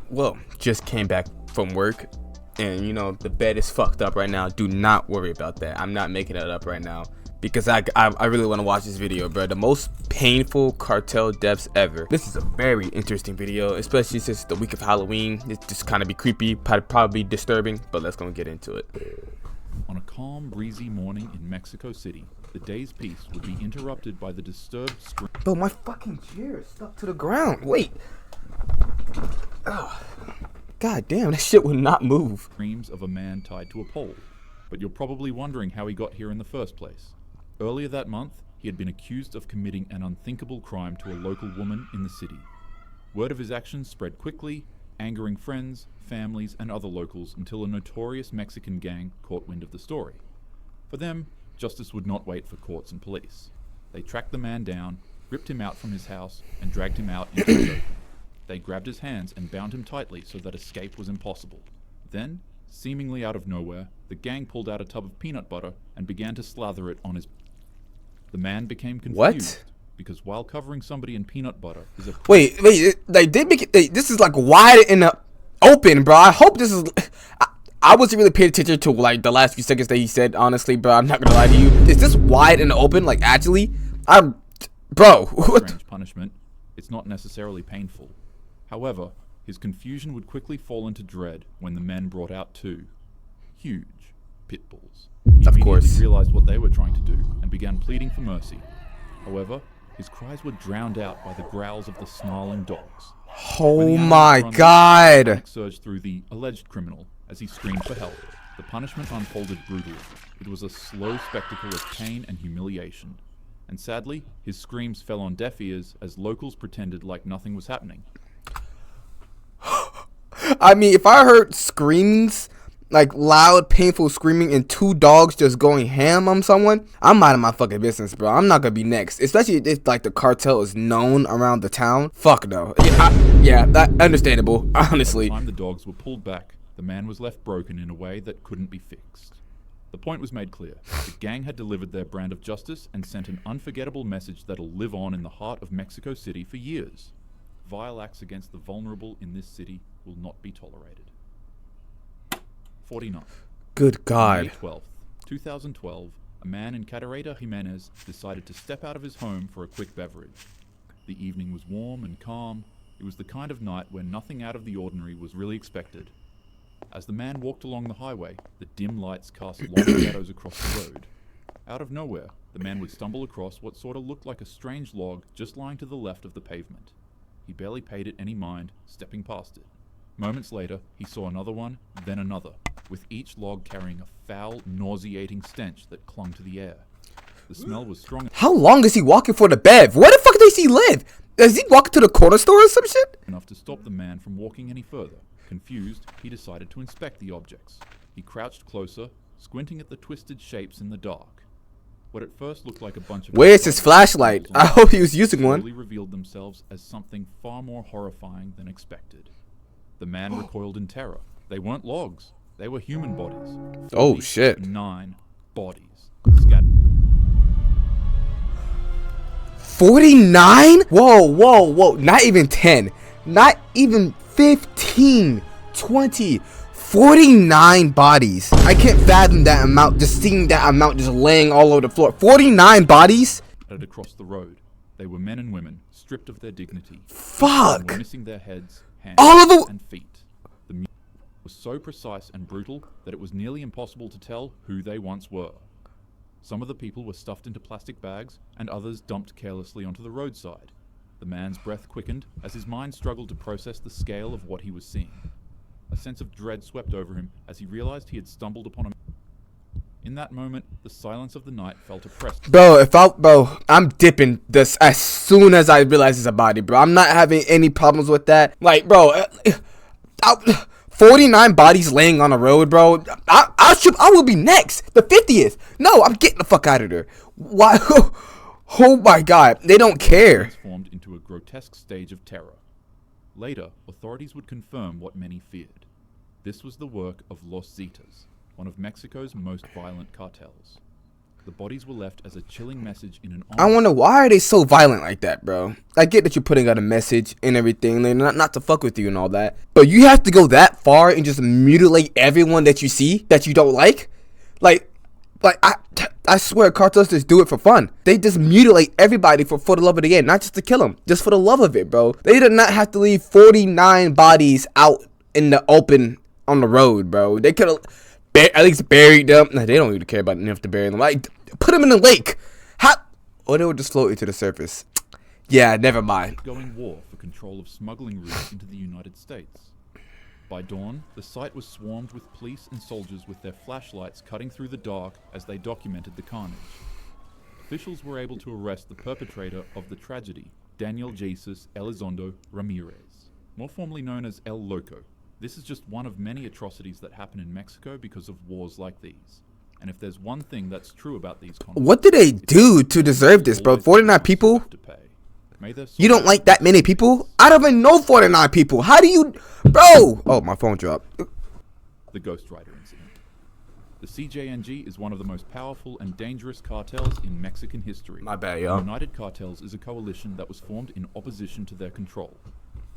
Well, just came back from work, and you know the bed is fucked up right now. Do not worry about that. I'm not making it up right now because I really want to watch this video, bro. The most painful cartel deaths ever. This is a very interesting video, especially since it's the week of Halloween. It's just kind of be creepy, probably disturbing, but let's go and get into it. On a calm, breezy morning in Mexico City, the day's peace would be interrupted by the disturbed scream. Bro, my fucking chair is stuck to the ground. Wait. Oh, God damn, that shit would not move. Screams of a man tied to a pole. But you're probably wondering how he got here in the first place. Earlier that month, he had been accused of committing an unthinkable crime to a local woman in the city. Word of his actions spread quickly, angering friends, families, and other locals until a notorious Mexican gang caught wind of the story. For them, justice would not wait for courts and police. They tracked the man down, ripped him out from his house, and dragged him out into the open. They grabbed his hands and bound him tightly so that escape was impossible. Then, seemingly out of nowhere, the gang pulled out a tub of peanut butter and began to slather it on his... The man became confused. What? Because while covering somebody in peanut butter is a... Wait, they did make it, this is like wide in the open, bro. I hope this is... I wasn't really paying attention to like the last few seconds that he said, honestly, bro. I'm not gonna lie to you. Is this wide in the open? Like, actually? Bro, what? Strange punishment. It's not necessarily painful. However, his confusion would quickly fall into dread when the men brought out two huge pit bulls. He Of course. immediately realized what they were trying to do and began pleading for mercy. However, his cries were drowned out by the growls of the snarling dogs. Oh my God. Panic surged through the alleged criminal as he screamed for help. The punishment unfolded brutally. It was a slow spectacle of pain and humiliation. And sadly, his screams fell on deaf ears as locals pretended like nothing was happening. I mean, if I heard screams, like loud, painful screaming, and two dogs just going ham on someone, I'm out of my fucking business, bro. I'm not gonna be next, especially if like the cartel is known around the town. Fuck no. Yeah, that understandable. Honestly. By the time the dogs were pulled back, the man was left broken in a way that couldn't be fixed. The point was made clear. The gang had delivered their brand of justice and sent an unforgettable message that'll live on in the heart of Mexico City for years. Vile acts against the vulnerable in this city will not be tolerated. 49. Good God. May 12th, 2012, a man in Cadereyta, Jimenez decided to step out of his home for a quick beverage. The evening was warm and calm. It was the kind of night where nothing out of the ordinary was really expected. As the man walked along the highway, the dim lights cast long shadows across the road. Out of nowhere, the man would stumble across what sort of looked like a strange log just lying to the left of the pavement. He barely paid it any mind, stepping past it. Moments later, he saw another one, then another, with each log carrying a foul, nauseating stench that clung to the air. The smell was strong How long is he walking for the bev? Where the fuck does he live? Is he walking to the corner store or some shit? enough to stop the man from walking any further. Confused, he decided to inspect the objects. He crouched closer, squinting at the twisted shapes in the dark. What at first looked like a bunch of... Where's his flashlight? I hope he was using one. slowly revealed themselves as something far more horrifying than expected. The man recoiled in terror. They weren't logs. They were human bodies. Oh, shit. 9 bodies. Scattered. 49? Whoa. Not even 10. Not even 15. 20. 49 bodies. I can't fathom that amount, just seeing that amount just laying all over the floor. 49 bodies? Across the road. They were men and women, stripped of their dignity. Fuck. Were missing their heads, hands, All of them? and feet. The music was so precise and brutal that it was nearly impossible to tell who they once were. Some of the people were stuffed into plastic bags, and others dumped carelessly onto the roadside. The man's breath quickened as his mind struggled to process the scale of what he was seeing. A sense of dread swept over him as he realized he had stumbled upon a... In that moment, the silence of the night felt oppressive. Bro, I'm dipping this as soon as I realize it's a body, bro. I'm not having any problems with that. Like, bro, 49 bodies laying on the road, bro. I will be next. The 50th. No, I'm getting the fuck out of there. Why? Oh my God. They don't care. Transformed into a grotesque stage of terror. Later, authorities would confirm what many feared. This was the work of Los Zetas, one of Mexico's most violent cartels. The bodies were left as a chilling message in an I wonder why are they so violent like that, bro? I get that you're putting out a message and everything, like not to fuck with you and all that, but you have to go that far and just mutilate everyone that you see that you don't like? Like I swear cartels just do it for fun. They just mutilate everybody for the love of the game, not just to kill them, just for the love of it, bro. They did not have to leave 49 bodies out in the open on the road, bro. They could have at least buried them. No, they don't even care about enough to bury them. Like, put them in the lake. How? Or they would just float to the surface. Yeah, never mind. Going war for control of smuggling routes into the United States. By dawn, the site was swarmed with police and soldiers with their flashlights cutting through the dark as they documented the carnage. Officials were able to arrest the perpetrator of the tragedy, Daniel Jesus Elizondo Ramirez, more formally known as El Loco. This is just one of many atrocities that happen in Mexico because of wars like these. And if there's one thing that's true about these conflicts, what did they do to deserve this, bro? 49 people? You don't like that many people? I don't even know 49 people. How do you... Bro! Oh, my phone dropped. The Ghost Rider incident. The CJNG is one of the most powerful and dangerous cartels in Mexican history. My bad, y'all. United Cartels is a coalition that was formed in opposition to their control.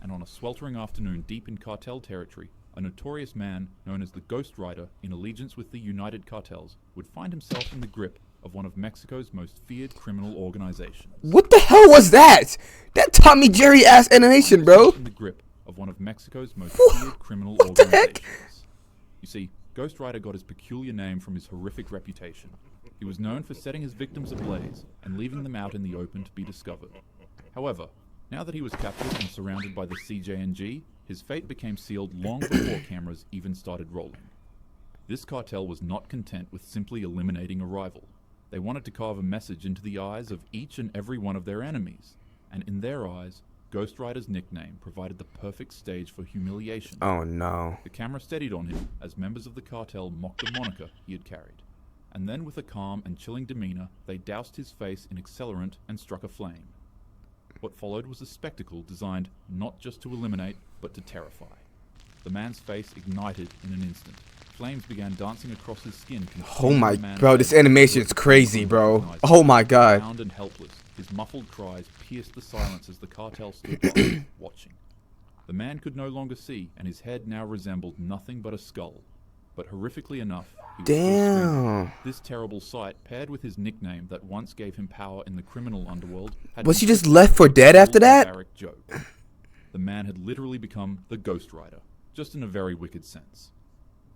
And on a sweltering afternoon deep in cartel territory, a notorious man known as the Ghost Rider, in allegiance with the United Cartels, would find himself in the grip of one of Mexico's most feared criminal organizations. What the hell was that? That Tommy Jerry ass animation, bro. In the grip of one of Mexico's most feared criminal organizations. The heck? You see, Ghost Rider got his peculiar name from his horrific reputation. He was known for setting his victims ablaze and leaving them out in the open to be discovered. However, now that he was captured and surrounded by the CJNG, his fate became sealed long before cameras even started rolling. This cartel was not content with simply eliminating a rival. They wanted to carve a message into the eyes of each and every one of their enemies, and in their eyes, Ghost Rider's nickname provided the perfect stage for humiliation. Oh no. The camera steadied on him as members of the cartel mocked the moniker he had carried. And then with a calm and chilling demeanor, they doused his face in accelerant and struck a flame. What followed was a spectacle designed not just to eliminate, but to terrify. The man's face ignited in an instant. Flames began dancing across his skin. Oh my, bro, this animation is crazy, bro. Oh my god. Bound and helpless, his muffled cries pierced the silence as the cartel stood by, watching. The man could no longer see, and his head now resembled nothing but a skull. But horrifically enough, he was damn. This terrible sight, paired with his nickname that once gave him power in the criminal underworld, was he just left for dead after that? Joke. The man had literally become the Ghost Rider, just in a very wicked sense.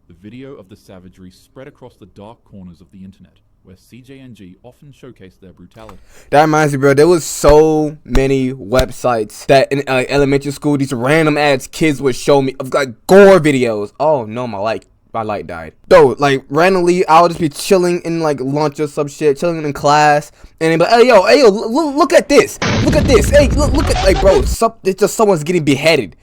The video of the savagery spread across the dark corners of the internet, where CJNG often showcased their brutality. That reminds me, bro, there was so many websites that in elementary school, these random ads kids would show me of like gore videos. Oh no, my light died. Though, like, randomly, I would just be chilling in, like, lunch or some shit, chilling in class, and they'd be like, hey, yo, look at this. Look at this. Hey, look at, like, bro, it's just someone's getting beheaded.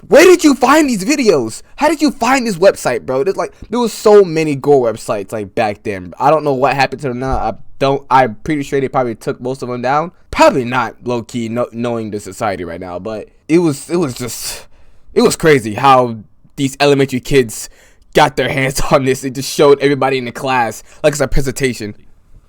Where did you find these videos? How did you find this website, bro? There was so many gore websites, like, back then. I don't know what happened to them now. I'm pretty sure they probably took most of them down. Probably not, low-key, knowing the society right now, but it was crazy how these elementary kids got their hands on this. It just showed everybody in the class like it's a presentation.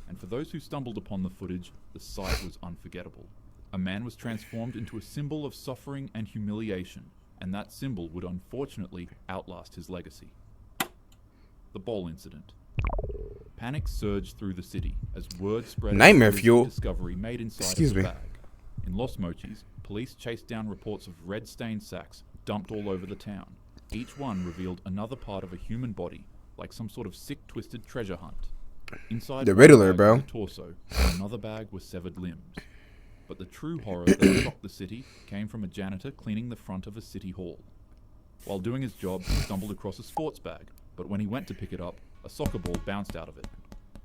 And for those who stumbled upon the footage, the sight was unforgettable. A man was transformed into a symbol of suffering and humiliation, and that symbol would unfortunately outlast his legacy. The bowl incident. Panic surged through the city as word spread Nightmare of the fuel. Discovery made inside Excuse of the me. bag. In Los Mochis, police chased down reports of red-stained sacks dumped all over the town. Each one revealed another part of a human body, like some sort of sick, twisted treasure hunt. Inside The one Riddler, bag bro. was a torso, and another bag was severed limbs. But the true horror that shocked the city came from a janitor cleaning the front of a city hall. While doing his job, he stumbled across a sports bag, but when he went to pick it up, a soccer ball bounced out of it.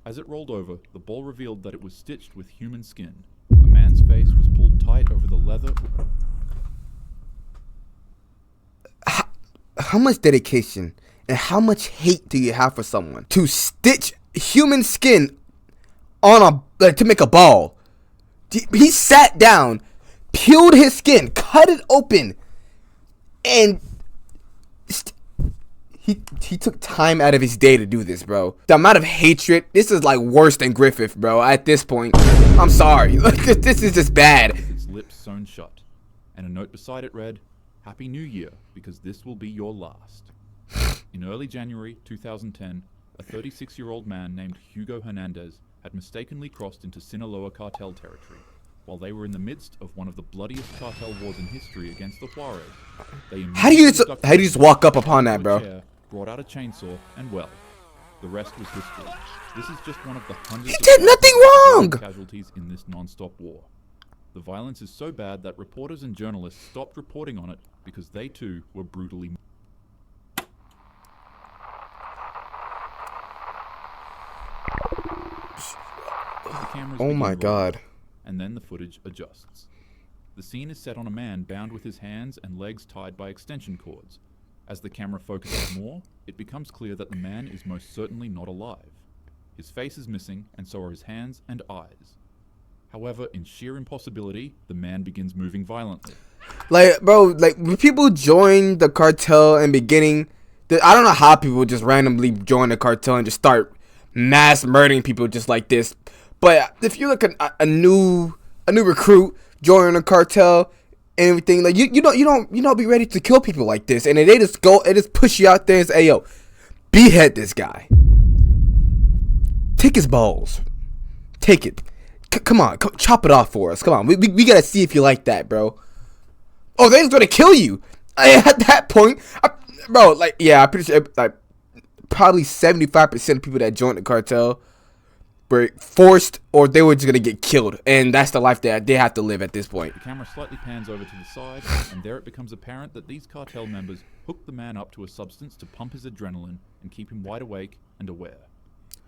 As it rolled over, the ball revealed that it was stitched with human skin. A man's face was pulled tight over the leather. How much dedication and how much hate do you have for someone to stitch human skin on to make a ball? He sat down, peeled his skin, cut it open, and He took time out of his day to do this, bro. The amount of hatred, this is like worse than Griffith, bro. At this point, I'm sorry. This is just bad. Its lips sewn shut, and a note beside it read, "Happy New Year, because this will be your last." In early January 2010, a 36-year-old man named Hugo Hernandez had mistakenly crossed into Sinaloa cartel territory. While they were in the midst of one of the bloodiest cartel wars in history against the Juarez, How do you just walk up upon that, bro? Brought out a chainsaw, and well, the rest was history. This is just one of the hundreds He did nothing wrong! Casualties in this non-stop war. The violence is so bad that reporters and journalists stopped reporting on it because they too were brutally. Oh my god. And then the footage adjusts. The scene is set on a man bound with his hands and legs tied by extension cords. As the camera focuses more, it becomes clear that the man is most certainly not alive. His face is missing, and so are his hands and eyes. However, in sheer impossibility, the man begins moving violently. Like, bro, like, when people join the cartel in the beginning, I don't know how people just randomly join the cartel and just start mass murdering people just like this. But if you're like a new recruit joining a cartel and everything, like you don't be ready to kill people like this, and they just push you out there and say, "Hey, yo, behead this guy, take his balls, take it, come on, chop it off for us, come on, we gotta see if you like that, bro." Oh, they're just gonna kill you at that point, bro. Like, yeah, I'm pretty sure like probably 75% of people that joined the cartel were forced, or they were just gonna get killed, and that's the life that they have to live at this point. The camera slightly pans over to the side, and there it becomes apparent that these cartel members hooked the man up to a substance to pump his adrenaline and keep him wide awake and aware.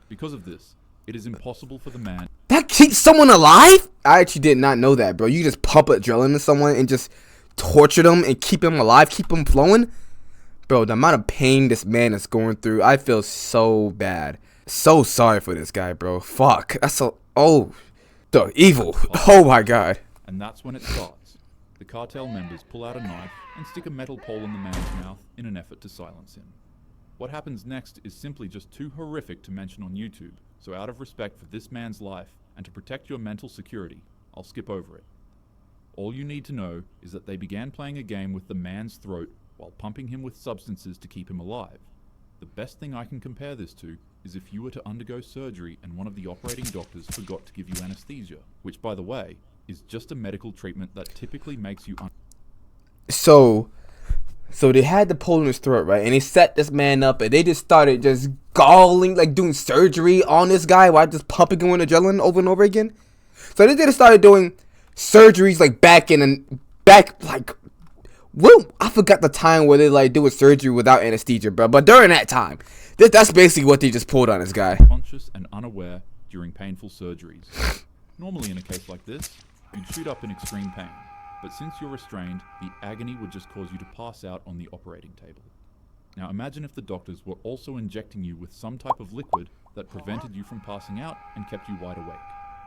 Because of this, it is impossible for the man. That keeps someone alive? I actually did not know that, bro. You just pump adrenaline to someone and just torture them and keep them alive, keep them flowing? Bro, the amount of pain this man is going through, I feel so bad. So sorry for this guy, bro. Fuck. That's so... Oh. The evil. Oh my god. And that's when it starts. The cartel members pull out a knife and stick a metal pole in the man's mouth in an effort to silence him. What happens next is simply just too horrific to mention on YouTube, so out of respect for this man's life and to protect your mental security, I'll skip over it. All you need to know is that they began playing a game with the man's throat while pumping him with substances to keep him alive. The best thing I can compare this to is if you were to undergo surgery and one of the operating doctors forgot to give you anesthesia, which, by the way, is just a medical treatment that typically makes you So they had the pole in his throat, right? And they set this man up, and they just started just galling, like doing surgery on this guy while just pumping him with adrenaline over and over again. So they just started doing surgeries like well, I forgot the time where they like do a surgery without anesthesia, bro. But during that time, that's basically what they just pulled on this guy. Conscious and unaware during painful surgeries. Normally in a case like this, you'd shoot up in extreme pain. But since you're restrained, the agony would just cause you to pass out on the operating table. Now imagine if the doctors were also injecting you with some type of liquid that prevented you from passing out and kept you wide awake.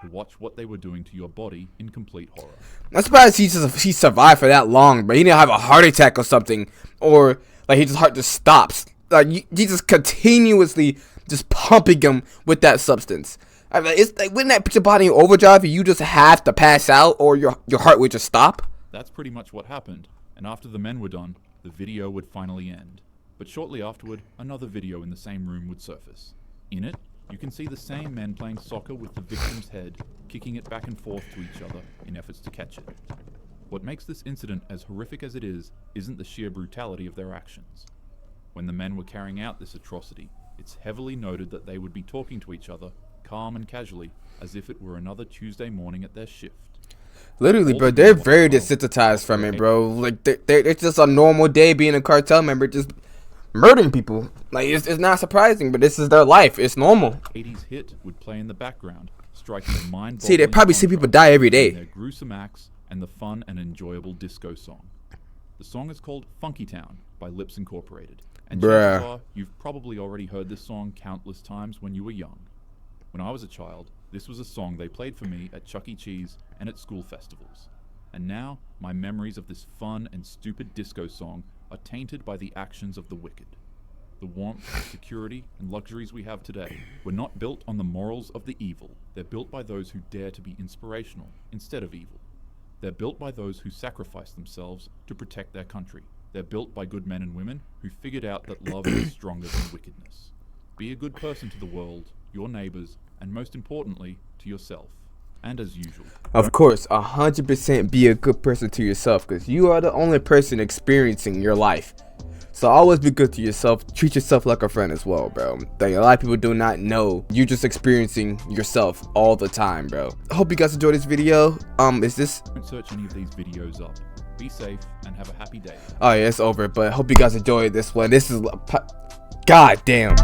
To watch what they were doing to your body in complete horror. I'm surprised he survived for that long, but he didn't have a heart attack or something, or like his heart just stops. Like he just continuously just pumping him with that substance. I mean, it's like, wouldn't that put your body in overdrive? And you just have to pass out, or your heart would just stop. That's pretty much what happened. And after the men were done, the video would finally end. But shortly afterward, another video in the same room would surface. In it, you can see the same men playing soccer with the victim's head, kicking it back and forth to each other in efforts to catch it. What makes this incident as horrific as it is isn't the sheer brutality of their actions. When the men were carrying out this atrocity, it's heavily noted that they would be talking to each other, calm and casually, as if it were another Tuesday morning at their shift. Literally, bro, they're very desensitized from it, bro. Like, it's just a normal day being a cartel member, just murdering people. Like, it's not surprising, but this is their life. It's normal. 80s hit would play in the background, striking a mind-boggling See, they probably see people die every day. Their gruesome acts and the fun and enjoyable disco song. The song is called Funky Town by Lips Incorporated. And chances are you've probably already heard this song countless times when you were young. When I was a child, this was a song they played for me at Chuck E. Cheese and at school festivals. And now, my memories of this fun and stupid disco song are tainted by the actions of the wicked. The warmth, security, and luxuries we have today were not built on the morals of the evil. They're built by those who dare to be inspirational instead of evil. They're built by those who sacrifice themselves to protect their country. They're built by good men and women who figured out that love is stronger than wickedness. Be a good person to the world, your neighbors, and most importantly, to yourself. And as usual, Of course, 100% be a good person to yourself, because you are the only person experiencing your life. So always be good to yourself. Treat yourself like a friend as well, bro. Like, a lot of people do not know you're just experiencing yourself all the time, bro. I hope you guys enjoyed this video. Is this... don't search any of these videos up. Be safe and have a happy day. Oh yeah, it's over. But I hope you guys enjoyed this one. This is... God damn.